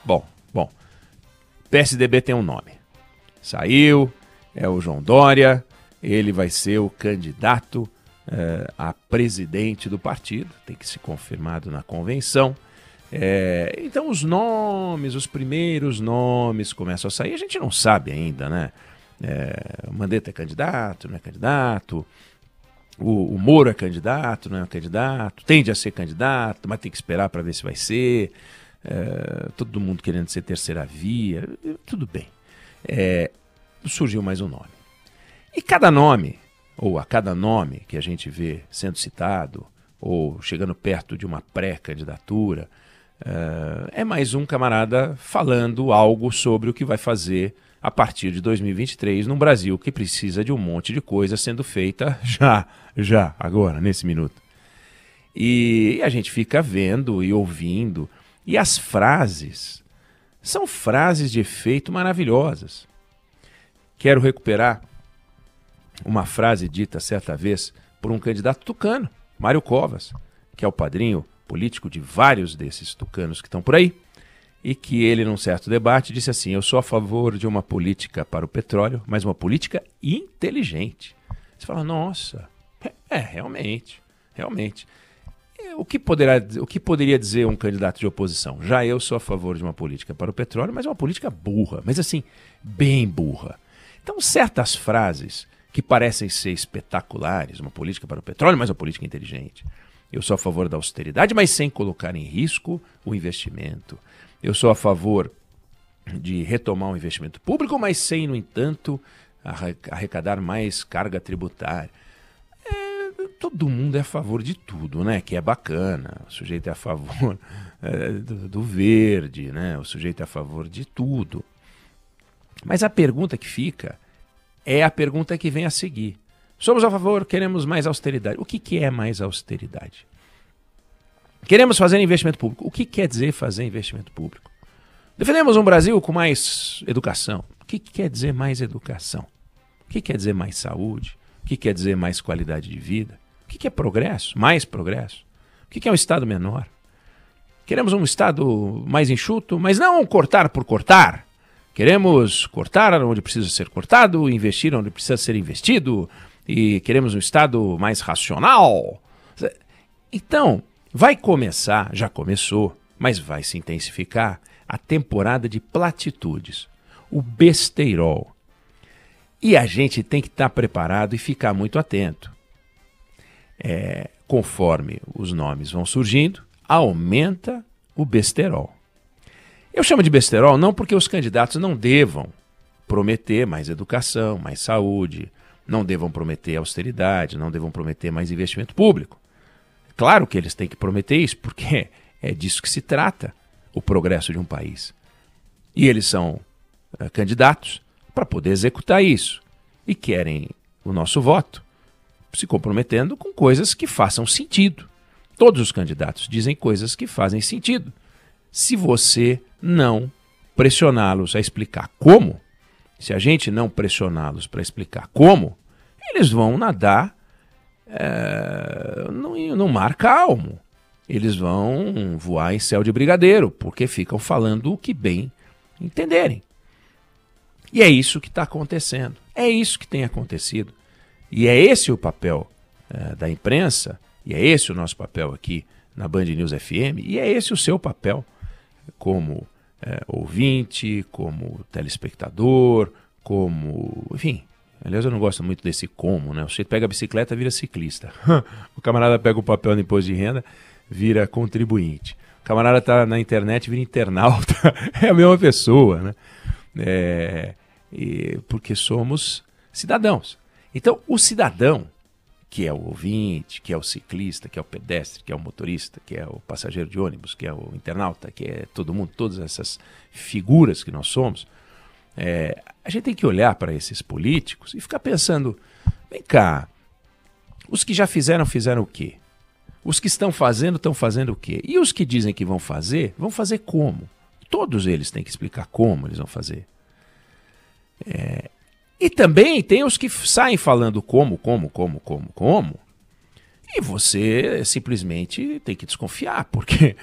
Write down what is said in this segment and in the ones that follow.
Bom. PSDB tem um nome. Saiu, é o João Dória, ele vai ser o candidato a presidente do partido, tem que ser confirmado na convenção. Então os primeiros nomes começam a sair, a gente não sabe ainda, né? O Mandetta é candidato, não é candidato, o Moro é candidato, não é candidato, tende a ser candidato, mas tem que esperar para ver se vai ser, todo mundo querendo ser terceira via, tudo bem. Surgiu mais um nome. E cada nome, ou a cada nome que a gente vê sendo citado, ou chegando perto de uma pré-candidatura, é mais um camarada falando algo sobre o que vai fazer a partir de 2023 num Brasil que precisa de um monte de coisa sendo feita já, agora, nesse minuto. E a gente fica vendo e ouvindo, e as frases são frases de efeito maravilhosas. Quero recuperar uma frase dita certa vez por um candidato tucano, Mário Covas, que é o padrinho político de vários desses tucanos que estão por aí, e que ele, num certo debate, disse assim: eu sou a favor de uma política para o petróleo, mas uma política inteligente. Você fala, nossa, realmente. O que poderia dizer um candidato de oposição? Já eu sou a favor de uma política para o petróleo, mas uma política burra, mas assim, bem burra. Então, certas frases que parecem ser espetaculares, uma política para o petróleo, mas uma política inteligente. Eu sou a favor da austeridade, mas sem colocar em risco o investimento. Eu sou a favor de retomar o investimento público, mas sem, no entanto, arrecadar mais carga tributária. Todo mundo é a favor de tudo, né? Que é bacana. O sujeito é a favor do verde, né? O sujeito é a favor de tudo. Mas a pergunta que fica é a pergunta que vem a seguir. Somos a favor, queremos mais austeridade. O que é mais austeridade? Queremos fazer investimento público. O que quer dizer fazer investimento público? Defendemos um Brasil com mais educação. O que quer dizer mais educação? O que quer dizer mais saúde? O que quer dizer mais qualidade de vida? O que é progresso? Mais progresso? O que é um Estado menor? Queremos um Estado mais enxuto, mas não cortar por cortar. Queremos cortar onde precisa ser cortado, investir onde precisa ser investido, e queremos um Estado mais racional. Então, vai começar, já começou, mas vai se intensificar a temporada de platitudes, o besteirol. E a gente tem que estar preparado e ficar muito atento. Conforme os nomes vão surgindo, aumenta o besterol. Eu chamo de besterol não porque os candidatos não devam prometer mais educação, mais saúde, não devam prometer austeridade, não devam prometer mais investimento público. Claro que eles têm que prometer isso, porque é disso que se trata o progresso de um país. E eles são candidatos para poder executar isso. E querem o nosso voto, se comprometendo com coisas que façam sentido. Todos os candidatos dizem coisas que fazem sentido. Se você não pressioná-los a explicar como, se a gente não pressioná-los para explicar como, eles vão nadar no mar calmo. Eles vão voar em céu de brigadeiro, porque ficam falando o que bem entenderem. E é isso que está acontecendo. É isso que tem acontecido. E é esse o papel da imprensa, e é esse o nosso papel aqui na Band News FM, e é esse o seu papel como ouvinte, como telespectador, como... Enfim, aliás, eu não gosto muito desse como, né? O sujeito pega a bicicleta, vira ciclista. O camarada pega o papel no imposto de renda, vira contribuinte. O camarada está na internet, vira internauta. É a mesma pessoa, né? Porque somos cidadãos. Então, o cidadão, que é o ouvinte, que é o ciclista, que é o pedestre, que é o motorista, que é o passageiro de ônibus, que é o internauta, que é todo mundo, todas essas figuras que nós somos, a gente tem que olhar para esses políticos e ficar pensando, vem cá, os que já fizeram o quê? Os que estão fazendo o quê? E os que dizem que vão fazer como? Todos eles têm que explicar como eles vão fazer. E também tem os que saem falando como, e você simplesmente tem que desconfiar, porque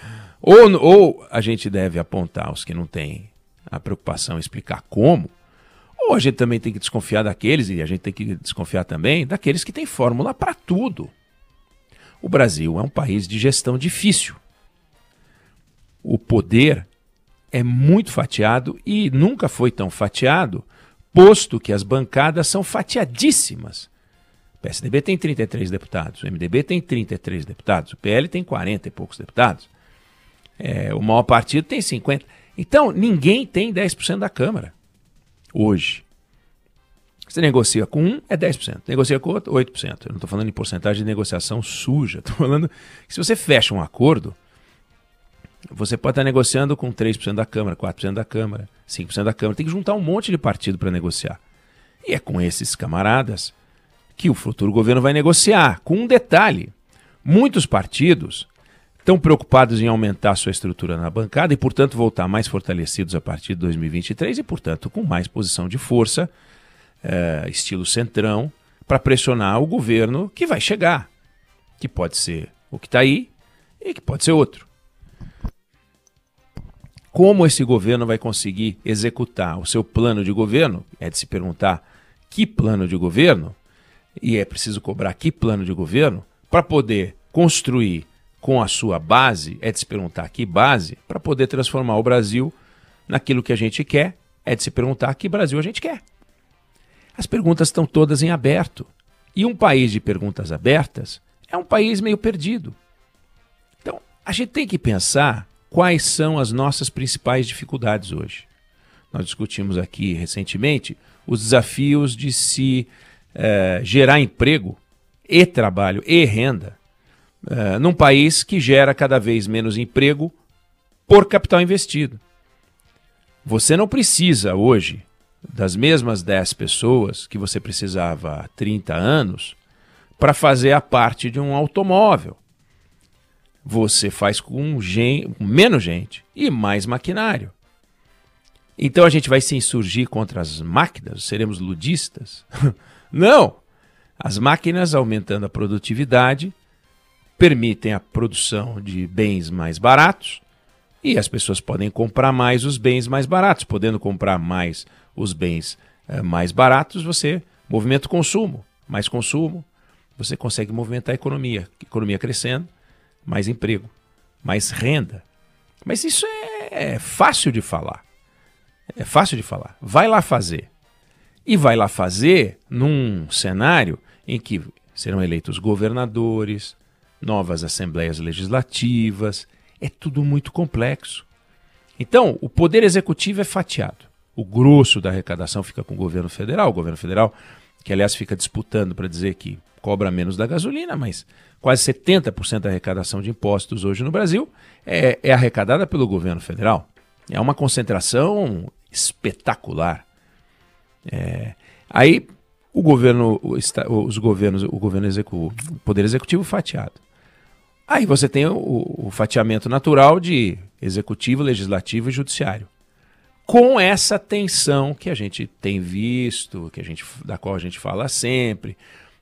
Ou a gente deve apontar os que não têm a preocupação em explicar como, ou a gente também tem que desconfiar daqueles, e a gente tem que desconfiar também daqueles que têm fórmula para tudo. O Brasil é um país de gestão difícil. O poder é muito fatiado e nunca foi tão fatiado, posto que as bancadas são fatiadíssimas. O PSDB tem 33 deputados, o MDB tem 33 deputados, o PL tem 40 e poucos deputados. O maior partido tem 50. Então, ninguém tem 10% da Câmara hoje. Você negocia com um, é 10%. Negocia com outro, 8%. Eu não estou falando em porcentagem de negociação suja. Estou falando que se você fecha um acordo, você pode estar negociando com 3% da Câmara, 4% da Câmara, 5% da Câmara. Tem que juntar um monte de partido para negociar. E é com esses camaradas que o futuro governo vai negociar. Com um detalhe, muitos partidos estão preocupados em aumentar sua estrutura na bancada e, portanto, voltar mais fortalecidos a partir de 2023 e, portanto, com mais posição de força, estilo centrão, para pressionar o governo que vai chegar, que pode ser o que está aí e que pode ser outro. Como esse governo vai conseguir executar o seu plano de governo? É de se perguntar que plano de governo, e é preciso cobrar que plano de governo, para poder construir com a sua base, é de se perguntar que base, para poder transformar o Brasil naquilo que a gente quer, é de se perguntar que Brasil a gente quer. As perguntas estão todas em aberto. E um país de perguntas abertas é um país meio perdido. Então, a gente tem que pensar quais são as nossas principais dificuldades hoje. Nós discutimos aqui recentemente os desafios de se gerar emprego e trabalho e renda num país que gera cada vez menos emprego por capital investido. Você não precisa hoje das mesmas 10 pessoas que você precisava há 30 anos para fazer a parte de um automóvel. Você faz com menos gente e mais maquinário. Então a gente vai se insurgir contra as máquinas? Seremos ludistas? Não! As máquinas, aumentando a produtividade, permitem a produção de bens mais baratos e as pessoas podem comprar mais os bens mais baratos. Podendo comprar mais os bens mais baratos, você movimenta o consumo. Mais consumo, você consegue movimentar a economia. Economia crescendo, mais emprego, mais renda. Mas isso é fácil de falar. É fácil de falar. Vai lá fazer. E vai lá fazer num cenário em que serão eleitos governadores, novas assembleias legislativas. É tudo muito complexo. Então, o poder executivo é fatiado. O grosso da arrecadação fica com o governo federal. O governo federal, que aliás fica disputando para dizer que cobra menos da gasolina, mas quase 70% da arrecadação de impostos hoje no Brasil é arrecadada pelo governo federal. É uma concentração espetacular. Aí o poder executivo fatiado. Aí você tem o fatiamento natural de executivo, legislativo e judiciário. Com essa tensão que a gente tem visto, da qual a gente fala sempre,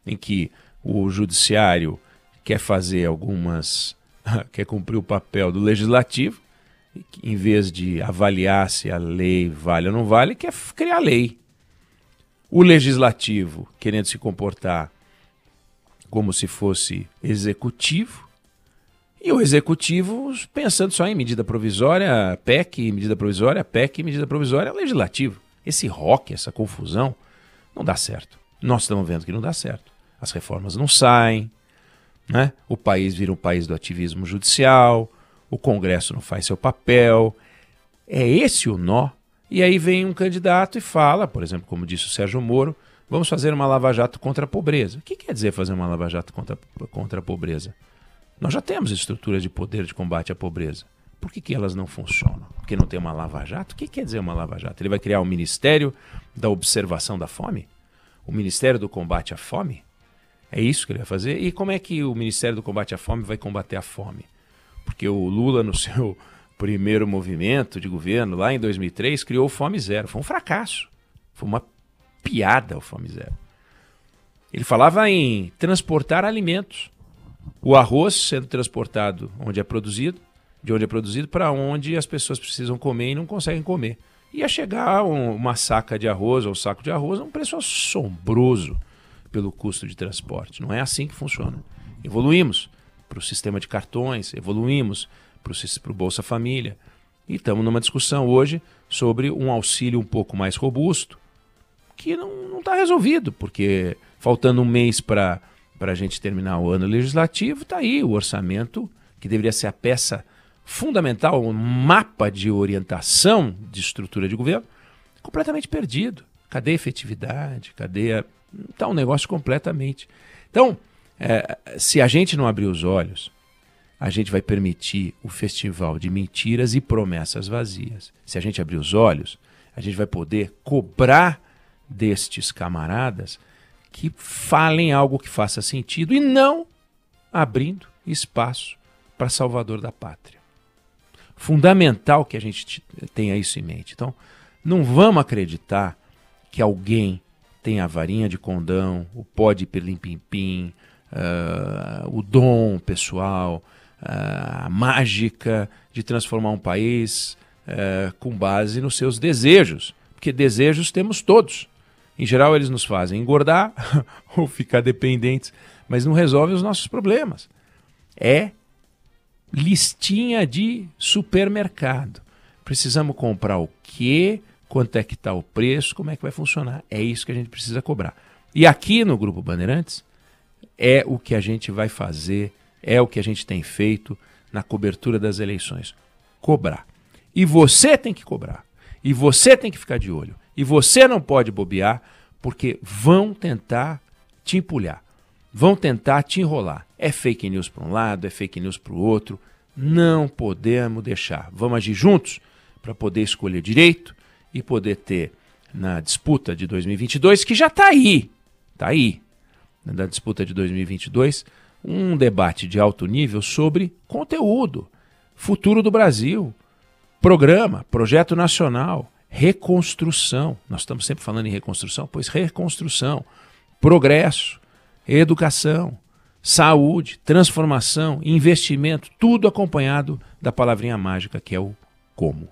em que o judiciário quer cumprir o papel do legislativo, em vez de avaliar se a lei vale ou não vale, quer criar lei. O legislativo querendo se comportar como se fosse executivo, e o executivo pensando só em medida provisória, PEC, medida provisória, PEC, medida provisória, legislativo. Esse rock, essa confusão, não dá certo. Nós estamos vendo que não dá certo. As reformas não saem, né? O país vira um país do ativismo judicial, o Congresso não faz seu papel. É esse o nó. E aí vem um candidato e fala, por exemplo, como disse o Sérgio Moro, vamos fazer uma lava-jato contra a pobreza. O que quer dizer fazer uma lava-jato contra a pobreza? Nós já temos estruturas de poder de combate à pobreza. Por que elas não funcionam? Porque não tem uma lava-jato? O que quer dizer uma lava-jato? Ele vai criar o Ministério da Observação da Fome? O Ministério do Combate à Fome? É isso que ele vai fazer? E como é que o Ministério do Combate à Fome vai combater a fome? Porque o Lula, no seu primeiro movimento de governo, lá em 2003, criou o Fome Zero. Foi um fracasso. Foi uma piada o Fome Zero. Ele falava em transportar alimentos. O arroz sendo transportado onde é produzido de onde é produzido para onde as pessoas precisam comer e não conseguem comer. Ia chegar uma saca de arroz ou um saco de arroz a um preço assombroso pelo custo de transporte. Não é assim que funciona. Evoluímos para o sistema de cartões, evoluímos para o Bolsa Família e estamos numa discussão hoje sobre um auxílio um pouco mais robusto que não está resolvido, porque faltando um mês para a gente terminar o ano legislativo, está aí o orçamento, que deveria ser a peça fundamental, um mapa de orientação de estrutura de governo, completamente perdido. Cadê a efetividade? Cadê Está um negócio completamente... Então, se a gente não abrir os olhos, a gente vai permitir o festival de mentiras e promessas vazias. Se a gente abrir os olhos, a gente vai poder cobrar destes camaradas que falem algo que faça sentido e não abrindo espaço para salvador da pátria. Fundamental que a gente tenha isso em mente. Então, não vamos acreditar que alguém tem a varinha de condão, o pó de pirlim-pim-pim, o dom pessoal, a mágica de transformar um país com base nos seus desejos. Porque desejos temos todos. Em geral, eles nos fazem engordar ou ficar dependentes, mas não resolvem os nossos problemas. É listinha de supermercado. Precisamos comprar o quê? Quanto é que está o preço? Como é que vai funcionar? É isso que a gente precisa cobrar. E aqui no Grupo Bandeirantes é o que a gente vai fazer, é o que a gente tem feito na cobertura das eleições. Cobrar. E você tem que cobrar. E você tem que ficar de olho. E você não pode bobear, porque vão tentar te empulhar. Vão tentar te enrolar. É fake news para um lado, é fake news para o outro. Não podemos deixar. Vamos agir juntos para poder escolher direito e poder ter, na disputa de 2022, que já está aí, na disputa de 2022, um debate de alto nível sobre conteúdo, futuro do Brasil, programa, projeto nacional, reconstrução. Nós estamos sempre falando em reconstrução, pois reconstrução, progresso, educação, saúde, transformação, investimento, tudo acompanhado da palavrinha mágica que é o como.